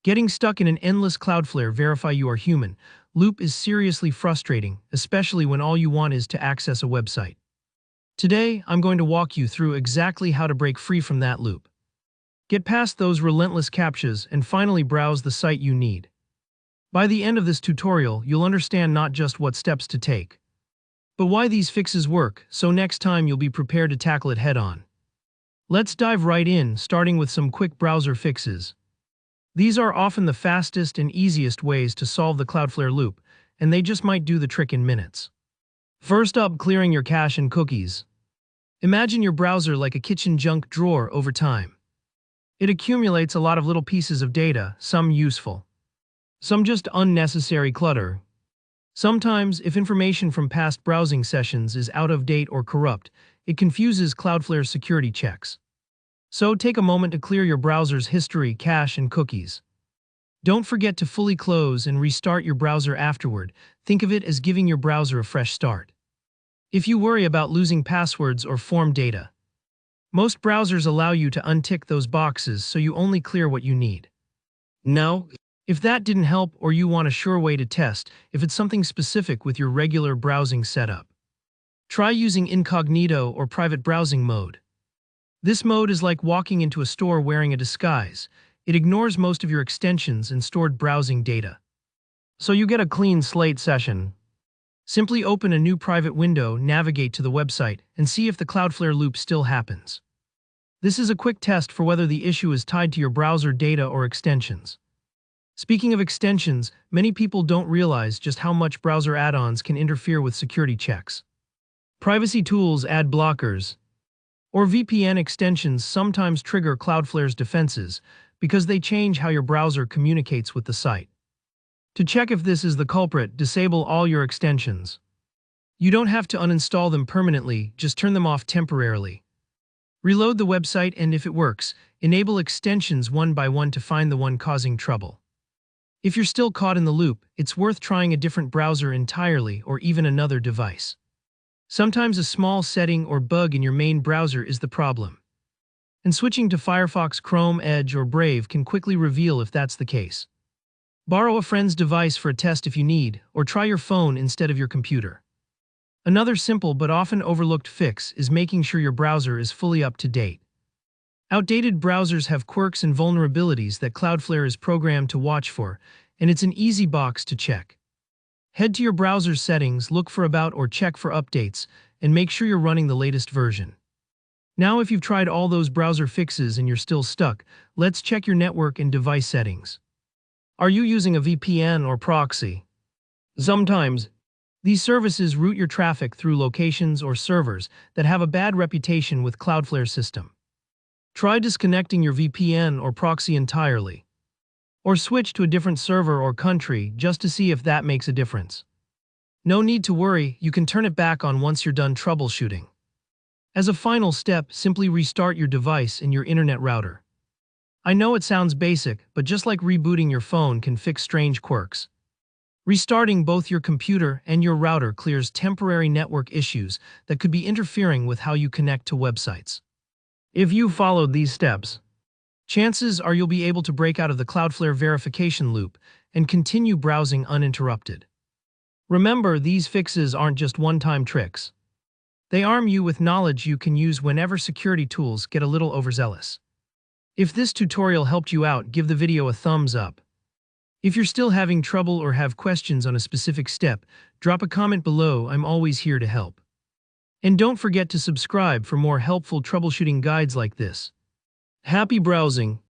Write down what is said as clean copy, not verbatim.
Getting stuck in an endless Cloudflare verify you are human loop is seriously frustrating, especially when all you want is to access a website. Today, I'm going to walk you through exactly how to break free from that loop. Get past those relentless CAPTCHAs and finally browse the site you need. By the end of this tutorial, you'll understand not just what steps to take, but why these fixes work, so next time you'll be prepared to tackle it head-on. Let's dive right in, starting with some quick browser fixes. These are often the fastest and easiest ways to solve the Cloudflare loop, and they just might do the trick in minutes. First up, clearing your cache and cookies. Imagine your browser like a kitchen junk drawer over time. It accumulates a lot of little pieces of data, some useful, some just unnecessary clutter. Sometimes, if information from past browsing sessions is out of date or corrupt, it confuses Cloudflare's security checks. So take a moment to clear your browser's history, cache, and cookies. Don't forget to fully close and restart your browser afterward. Think of it as giving your browser a fresh start. If you worry about losing passwords or form data, most browsers allow you to untick those boxes so you only clear what you need. Now, if that didn't help or you want a sure way to test if it's something specific with your regular browsing setup, try using incognito or private browsing mode. This mode is like walking into a store wearing a disguise. It ignores most of your extensions and stored browsing data, so you get a clean slate session. Simply open a new private window, navigate to the website, and see if the Cloudflare loop still happens. This is a quick test for whether the issue is tied to your browser data or extensions. Speaking of extensions, many people don't realize just how much browser add-ons can interfere with security checks. Privacy tools, ad blockers, or VPN extensions sometimes trigger Cloudflare's defenses because they change how your browser communicates with the site. To check if this is the culprit, disable all your extensions. You don't have to uninstall them permanently, just turn them off temporarily. Reload the website and if it works, enable extensions one by one to find the one causing trouble. If you're still caught in the loop, it's worth trying a different browser entirely or even another device. Sometimes a small setting or bug in your main browser is the problem, and switching to Firefox, Chrome, Edge, or Brave can quickly reveal if that's the case. Borrow a friend's device for a test if you need, or try your phone instead of your computer. Another simple but often overlooked fix is making sure your browser is fully up to date. Outdated browsers have quirks and vulnerabilities that Cloudflare is programmed to watch for, and it's an easy box to check. Head to your browser's settings, look for About or check for updates, and make sure you're running the latest version. Now, if you've tried all those browser fixes and you're still stuck, let's check your network and device settings. Are you using a VPN or proxy? Sometimes, these services route your traffic through locations or servers that have a bad reputation with Cloudflare's system. Try disconnecting your VPN or proxy entirely, or switch to a different server or country just to see if that makes a difference. No need to worry, you can turn it back on once you're done troubleshooting. As a final step, simply restart your device and your internet router. I know it sounds basic, but just like rebooting your phone can fix strange quirks. Restarting both your computer and your router clears temporary network issues that could be interfering with how you connect to websites. If you followed these steps, chances are you'll be able to break out of the Cloudflare verification loop and continue browsing uninterrupted. Remember, these fixes aren't just one-time tricks. They arm you with knowledge you can use whenever security tools get a little overzealous. If this tutorial helped you out, give the video a thumbs up. If you're still having trouble or have questions on a specific step, drop a comment below. I'm always here to help. And don't forget to subscribe for more helpful troubleshooting guides like this. Happy browsing!